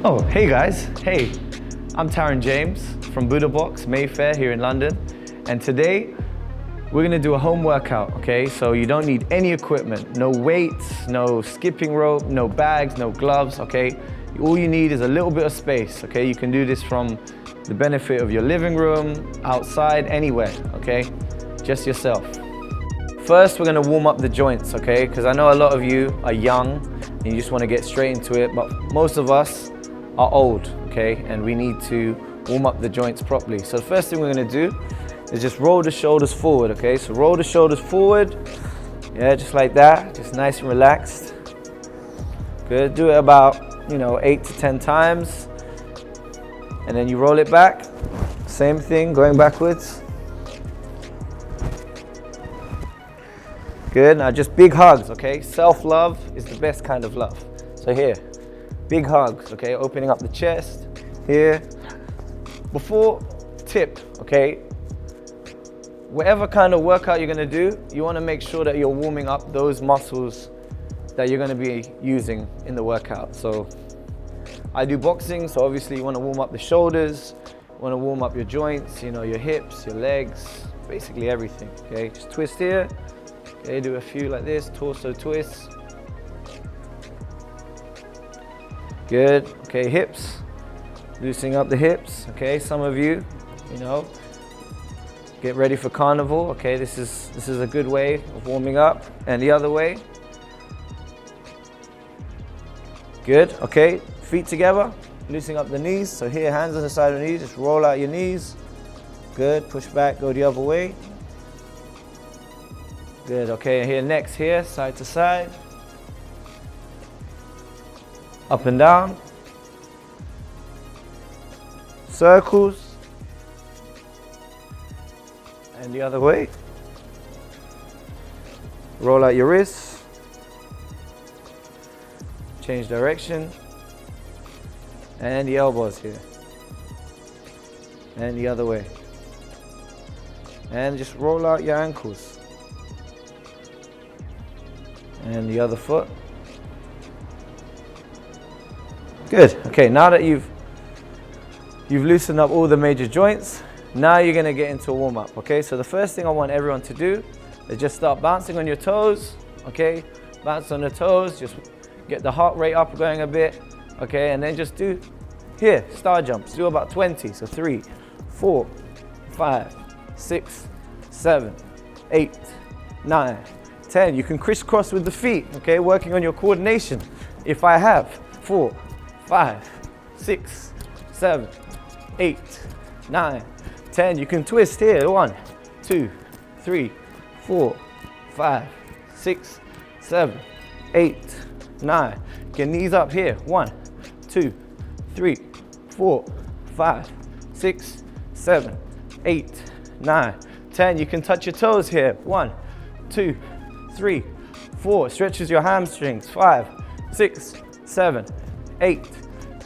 Oh, hey guys. Hey, I'm Taron James from BuddhaBox, Mayfair here in London. And today, we're gonna do a home workout, okay? So you don't need any equipment, no weights, no skipping rope, no bags, no gloves, okay? All you need is a little bit of space, okay? You can do this from the benefit of your living room, outside, anywhere, okay? Just yourself. First, we're gonna warm up the joints, okay? Because I know a lot of you are young and you just wanna get straight into it, but most of us are old, okay? And we need to warm up the joints properly. So the first thing we're gonna do is just roll the shoulders forward, okay? So roll the shoulders forward, yeah, just like that, just nice and relaxed. Good, do it about, 8 to 10 times. And then you roll it back, same thing, going backwards. Good, now just big hugs, okay? Self-love is the best kind of love. So here, big hugs, okay? Opening up the chest, here. Before, tip, okay? Whatever kind of workout you're gonna do, you wanna make sure that you're warming up those muscles that you're gonna be using in the workout. So I do boxing, so obviously you wanna warm up the shoulders, you wanna warm up your joints, your hips, your legs, basically everything, okay? Just twist here, okay? Do a few like this, torso twists. Good, okay, hips, loosening up the hips, okay? Some of you, get ready for carnival, okay? This is a good way of warming up. And the other way. Good, okay, feet together, loosening up the knees. So here, hands on the side of the knees, just roll out your knees. Good, push back, go the other way. Good, okay, here, next here, side to side. Up and down. Circles. And the other way. Roll out your wrists. Change direction. And the elbows here. And the other way. And just roll out your ankles. And the other foot. Good, okay, now that you've loosened up all the major joints, now you're gonna get into a warm up, okay? So the first thing I want everyone to do is just start bouncing on your toes, okay? Bounce on the toes, just get the heart rate up going a bit, okay? And then just do, here, star jumps, do about 20. So 3, 4, 5, 6, 7, 8, 9, 10. You can crisscross with the feet, okay? Working on your coordination. If I have 4, 5, 6, 7, 8, 9, 10. You can twist here. 1, 2, 3, 4, 5, 6, 7, 8, 9. Get knees up here. 1, 2, 3, 4, 5, 6, 7, 8, 9, 10. You can touch your toes here. 1, 2, 3, 4. Stretches your hamstrings. 5, 6, 7, 8,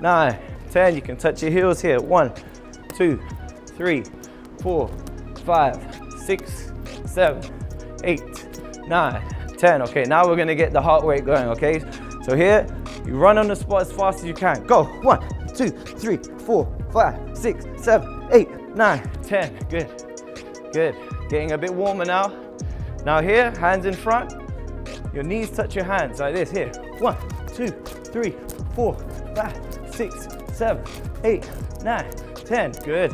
9, 10. You can touch your heels here. 1, 2, 3, 4, 5, 6, 7, 8, 9, 10. Okay, now we're gonna get the heart rate going, okay? So here, you run on the spot as fast as you can. Go, 1, 2, 3, 4, 5, 6, 7, 8, 9, 10. Good, good. Getting a bit warmer now. Now here, hands in front. Your knees touch your hands like this, here. 1, 2, 3, 4, 5, 6, 7, 8, 9, 10. Good.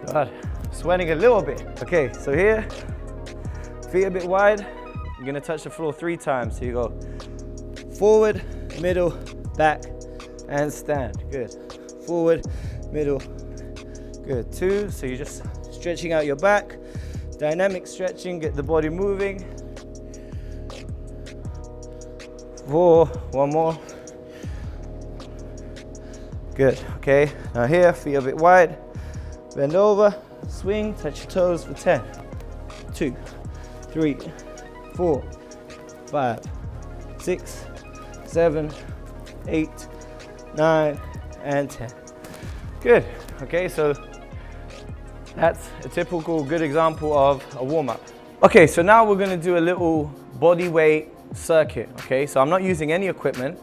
God, sweating a little bit. Okay, so here, feet a bit wide. You're gonna touch the floor 3 times. So you go forward, middle, back, and stand. Good. Forward, middle, good. 2, so you're just stretching out your back. Dynamic stretching, get the body moving. 4, one more. Good, okay. Now here, feet a bit wide. Bend over, swing, touch your toes for 10. 2, 3, 4, 5, 6, 7, 8, 9, and 10. Good, okay, so that's a typical good example of a warm-up. Okay, so now we're gonna do a little body weight circuit, okay? So I'm not using any equipment.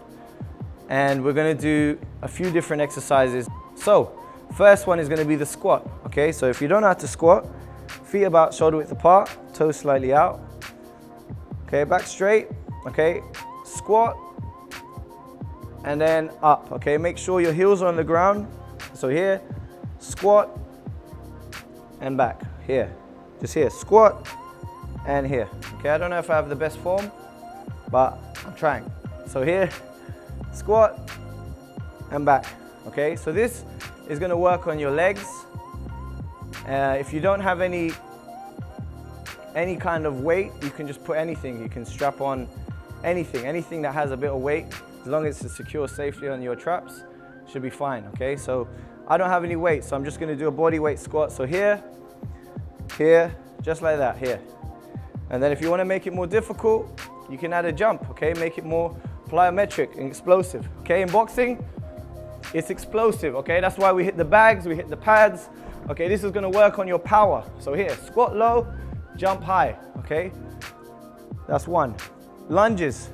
and we're gonna do a few different exercises. So, first one is gonna be the squat, okay? So if you don't know how to squat, feet about shoulder width apart, toes slightly out. Okay, back straight, okay? Squat, and then up, okay? Make sure your heels are on the ground. So here, squat, and back, here. Just here, squat, and here. Okay, I don't know if I have the best form, but I'm trying. So here, squat, and back, okay? So this is gonna work on your legs. If you don't have any kind of weight, you can just put anything. You can strap on anything that has a bit of weight, as long as it's secure safely on your traps, should be fine, okay? So I don't have any weight, so I'm just gonna do a body weight squat. So here, just like that, here. And then if you wanna make it more difficult, you can add a jump, okay? Make it more plyometric and explosive, okay? In boxing, it's explosive, okay? That's why we hit the bags, we hit the pads. Okay, this is gonna work on your power. So here, squat low, jump high, okay? That's one. Lunges,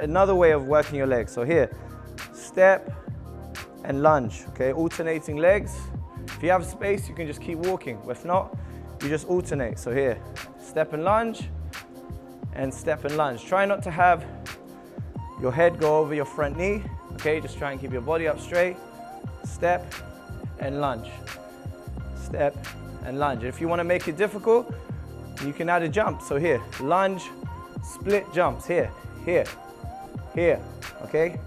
another way of working your legs. So here, step and lunge, okay? Alternating legs. If you have space, you can just keep walking. If not, you just alternate. So here, step and lunge, and step and lunge. Try not to have your head go over your front knee, okay? Just try and keep your body up straight. Step and lunge. Step and lunge. If you want to make it difficult, you can add a jump. So here, lunge, split jumps. Here, here, here, okay?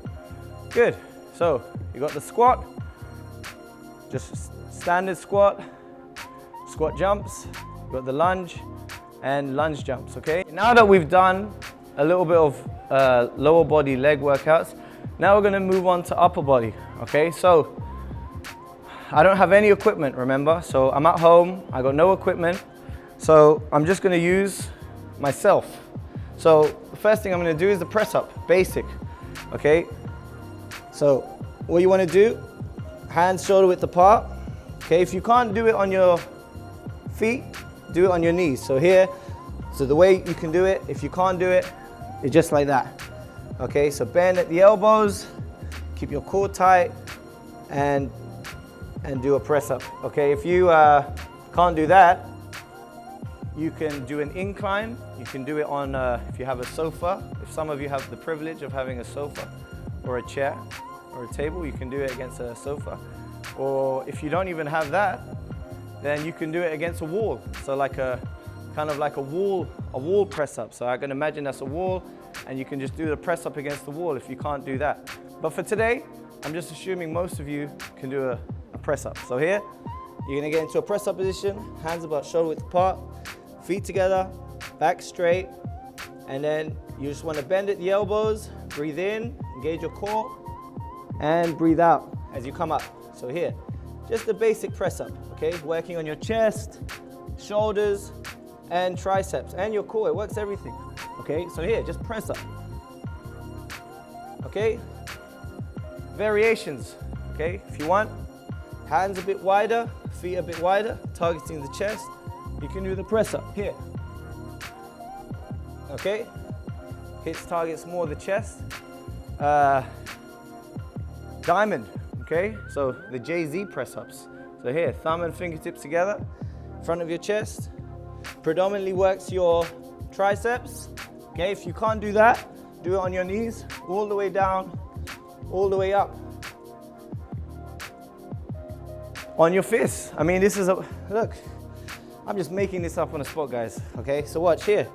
Good. So you got the squat, just standard squat, squat jumps. You got the lunge and lunge jumps, okay? Now that we've done a little bit of lower body leg workouts, now we're gonna move on to upper body, okay? So I don't have any equipment, remember? So I'm at home, I got no equipment. So I'm just gonna use myself. So the first thing I'm gonna do is the press up, basic, okay? So what you wanna do, hands shoulder width apart, okay? If you can't do it on your feet, do it on your knees. So here, so the way you can do it, if you can't do it, it's just like that. Okay, so bend at the elbows, keep your core tight, and do a press up. Okay, if you can't do that, you can do an incline. You can do it on, if you have a sofa. If some of you have the privilege of having a sofa or a chair or a table, you can do it against a sofa. Or if you don't even have that, then you can do it against a wall. So like a, kind of like a wall press up. So I can imagine that's a wall, and you can just do the press up against the wall if you can't do that. But for today, I'm just assuming most of you can do a press up. So here, you're gonna get into a press up position, hands about shoulder width apart, feet together, back straight, and then you just wanna bend at the elbows, breathe in, engage your core, and breathe out as you come up. So here, just a basic press up, okay? Working on your chest, shoulders, and triceps, and your core, it works everything. Okay, so here, just press up. Okay, variations, okay? If you want, hands a bit wider, feet a bit wider, targeting the chest, you can do the press up here. Okay, hits targets more the chest. Diamond, okay? So the Jay-Z press ups. So here, thumb and fingertips together, front of your chest. Predominantly works your triceps. Okay, if you can't do that, do it on your knees, all the way down, all the way up. On your fists. I mean, this is a, look, I'm just making this up on the spot, guys. Okay, so watch here.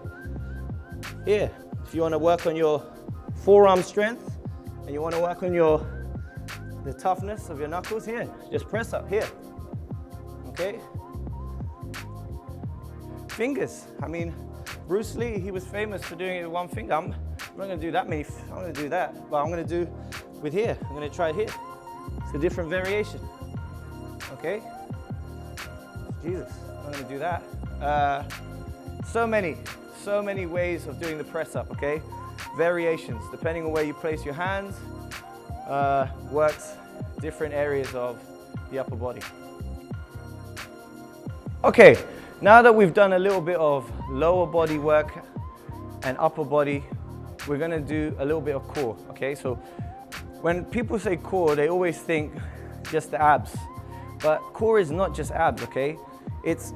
Here, if you want to work on your forearm strength and you want to work on the toughness of your knuckles, here, just press up here. Okay? Fingers. I mean, Bruce Lee, he was famous for doing it with one finger. I'm not going to do that many, I'm going to do that, but I'm going to do with here. I'm going to try it here. It's a different variation. Okay? Jesus, I'm going to do that. So many ways of doing the press up, okay? Variations, depending on where you place your hands, works different areas of the upper body. Okay, now that we've done a little bit of lower body work and upper body, we're gonna do a little bit of core, okay? So when people say core, they always think just the abs. But core is not just abs, okay? It's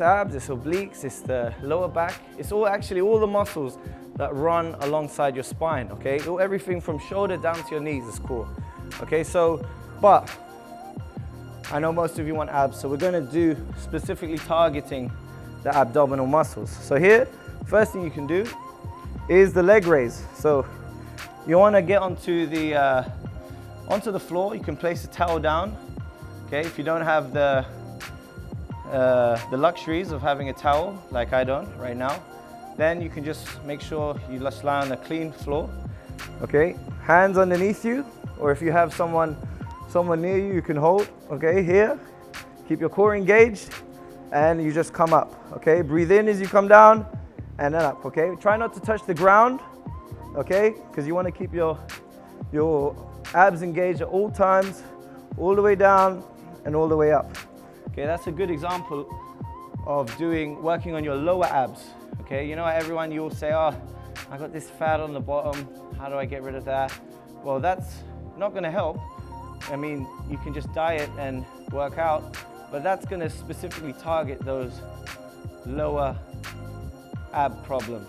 abs, it's obliques, it's the lower back. It's actually all the muscles that run alongside your spine, okay? Everything from shoulder down to your knees is core, okay? So, but I know most of you want abs, so we're gonna do specifically targeting the abdominal muscles. So here, first thing you can do is the leg raise. So you wanna get onto the floor. You can place a towel down, okay? If you don't have the luxuries of having a towel, like I don't right now, then you can just make sure you just lie on a clean floor, okay? Hands underneath you, or if you have someone near you, you can hold, okay? Here, keep your core engaged, and you just come up, okay? Breathe in as you come down, and then up, okay? Try not to touch the ground, okay? Because you want to keep your abs engaged at all times, all the way down and all the way up. Okay, that's a good example of working on your lower abs. Okay, you know, everyone, you will say, oh, I got this fat on the bottom, how do I get rid of that? Well, that's not gonna help. I mean, you can just diet and work out, but that's gonna specifically target those lower ab problems.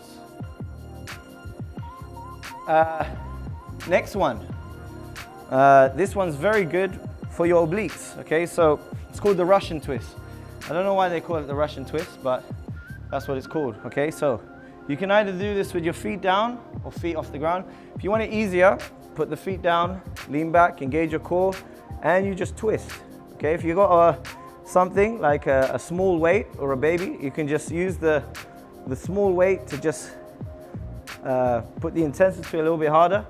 Next one. This one's very good for your obliques, okay? So it's called the Russian twist. I don't know why they call it the Russian twist, but that's what it's called, okay? So you can either do this with your feet down or feet off the ground. If you want it easier, put the feet down, lean back, engage your core, and you just twist, okay? If you got something like a small weight or a baby, you can just use the small weight to just put the intensity a little bit harder,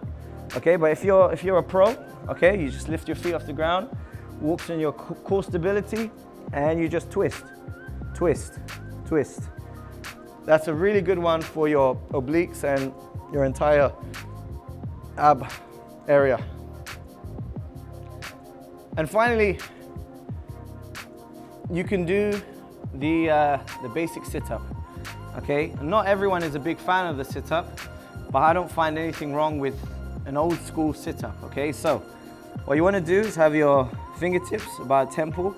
okay? But if you're a pro, okay, you just lift your feet off the ground, walks on your core stability, and you just twist, twist, twist. That's a really good one for your obliques and your entire ab area. And finally, you can do the basic sit-up, okay? Not everyone is a big fan of the sit-up, but I don't find anything wrong with an old school sit-up, okay? So what you want to do is have your fingertips about temple,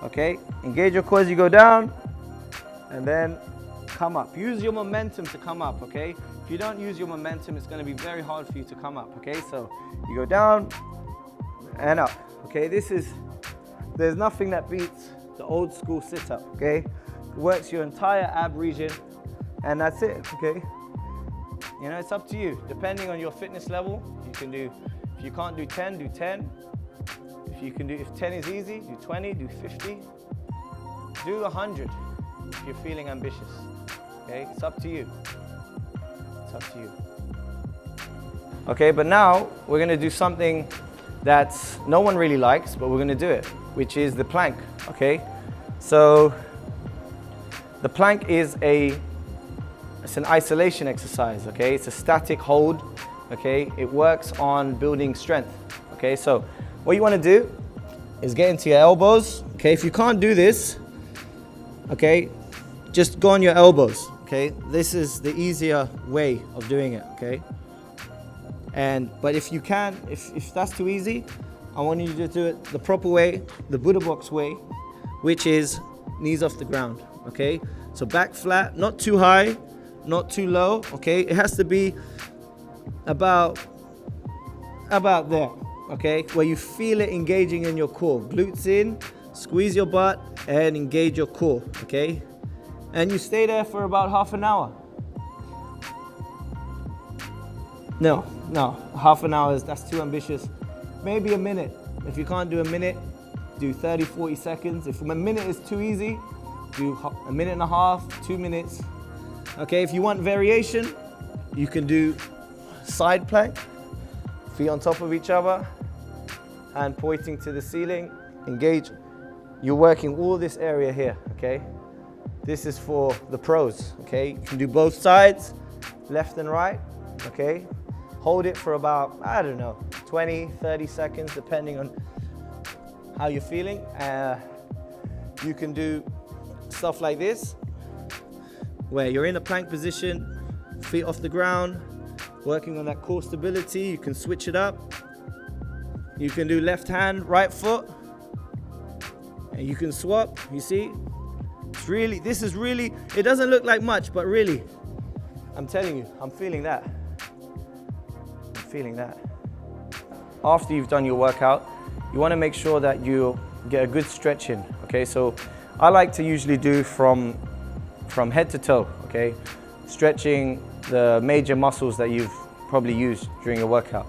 okay? Engage your core as you go down, and then come up. Use your momentum to come up, okay? If you don't use your momentum, it's going to be very hard for you to come up, okay? So you go down and up, okay? There's nothing that beats the old school sit-up, okay? It works your entire ab region, and that's it, okay? You know, it's up to you. Depending on your fitness level, you can do, if you can't do 10, do 10. If 10 is easy, do 20, do 50. Do 100 if you're feeling ambitious, okay? It's up to you. It's up to you. Okay, but now we're gonna do something that no one really likes, but we're gonna do it, which is the plank, okay? So the plank is it's an isolation exercise, okay? It's a static hold, okay? It works on building strength, okay? So what you want to do is get into your elbows, okay? If you can't do this, okay, just go on your elbows, okay? This is the easier way of doing it, okay? But if you can, if that's too easy, I want you to do it the proper way, the BuddhaBox way, which is knees off the ground, okay? So back flat, not too high, not too low, okay? It has to be about there, okay? Where you feel it engaging in your core. Glutes in, squeeze your butt, and engage your core, okay? And you stay there for about half an hour. No, half an hour, that's too ambitious. Maybe a minute. If you can't do a minute, do 30, 40 seconds. If a minute is too easy, do a minute and a half, 2 minutes. Okay, if you want variation, you can do side plank, feet on top of each other, hand pointing to the ceiling, engage. You're working all this area here, okay? This is for the pros, okay? You can do both sides, left and right, okay? Hold it for about, I don't know, 20, 30 seconds, depending on how you're feeling. You can do stuff like this, where you're in a plank position, feet off the ground, working on that core stability. You can switch it up, You can do left hand, right foot, and you can swap, you see? This is really, it doesn't look like much, but really, I'm telling you, I'm feeling that. I'm feeling that. After you've done your workout, you want to make sure that you get a good stretch in, okay? So I like to usually do from head to toe, okay? Stretching the major muscles that you've probably used during your workout.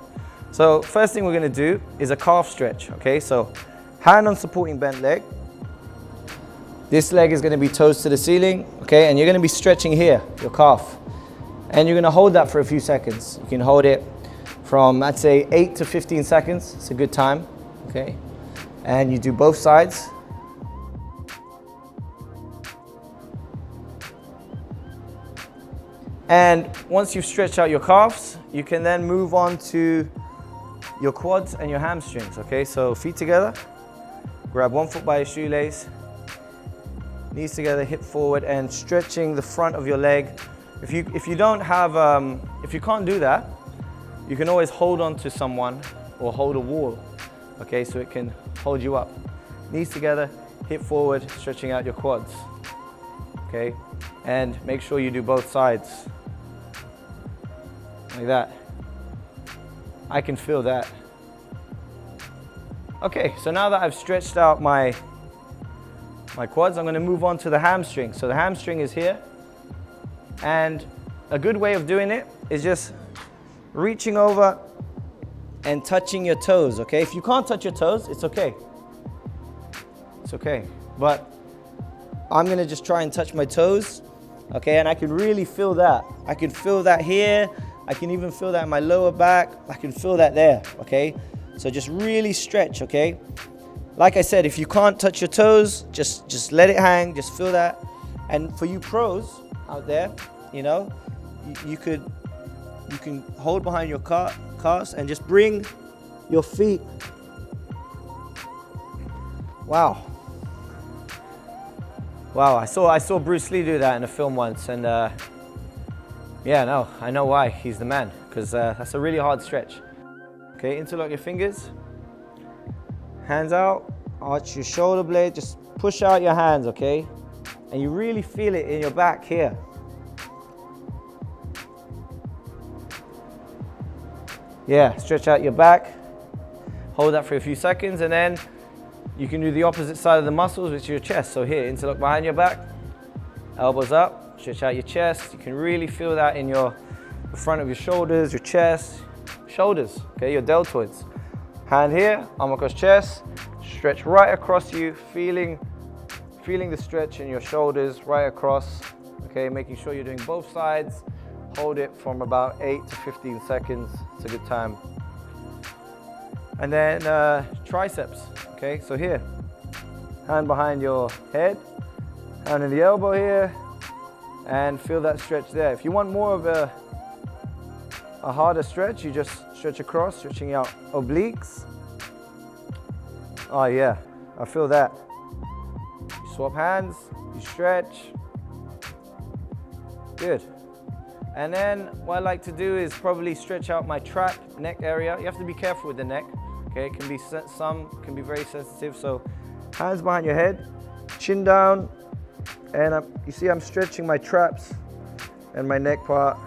So first thing we're going to do is a calf stretch, okay? So hand on supporting bent leg. This leg is going to be toes to the ceiling, okay? And you're going to be stretching here, your calf. And you're going to hold that for a few seconds. You can hold it from, I'd say, 8 to 15 seconds. It's a good time, okay? And you do both sides. And once you've stretched out your calves, you can then move on to your quads and your hamstrings, okay? So feet together, grab one foot by your shoelace, knees together, hip forward, and stretching the front of your leg. If you don't have, if you can't do that, you can always hold on to someone or hold a wall, okay? So it can hold you up. Knees together, hip forward, stretching out your quads, okay? And make sure you do both sides, like that. I can feel that. Okay, so now that I've stretched out my quads, I'm going to move on to the hamstring. So the hamstring is here, and a good way of doing it is just reaching over and touching your toes, okay? If you can't touch your toes, it's okay. It's okay. But I'm going to just try and touch my toes, okay? And I can really feel that. I can feel that here. I can even feel that in my lower back. I can feel that there, okay? So just really stretch, okay? Like I said, if you can't touch your toes, just let it hang, just feel that. And for you pros out there, you know, you can hold behind your calves and just bring your feet. Wow. Wow, I saw Bruce Lee do that in a film once, and yeah, no, I know why. He's the man, because that's a really hard stretch. Okay, interlock your fingers. Hands out, arch your shoulder blade, just push out your hands, okay? And you really feel it in your back here. Yeah, stretch out your back. Hold that for a few seconds, and then you can do the opposite side of the muscles, which is your chest. So here, interlock behind your back, elbows up, stretch out your chest. You can really feel that in the front of your shoulders, your chest, shoulders, okay, your deltoids. Hand here, arm across chest, stretch right across you, feeling the stretch in your shoulders right across, okay, making sure you're doing both sides. Hold it from about 8 to 15 seconds. It's a good time. And then triceps, okay, so here, hand behind your head, hand in the elbow here, and feel that stretch there. If you want more of a harder stretch, you just stretch across, stretching out obliques. Oh yeah, I feel that. You swap hands, you stretch. Good. And then what I like to do is probably stretch out my trap, neck area. You have to be careful with the neck, okay? It can be, some can be very sensitive. So hands behind your head, chin down, and you see I'm stretching my traps and my neck part.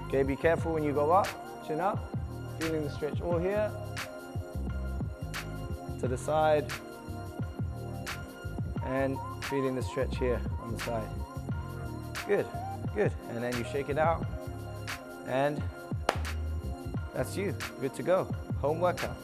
Okay, be careful when you go up, chin up, feeling the stretch all here, to the side, and feeling the stretch here on the side. Good, good. And then you shake it out, and that's you, good to go. Home workout.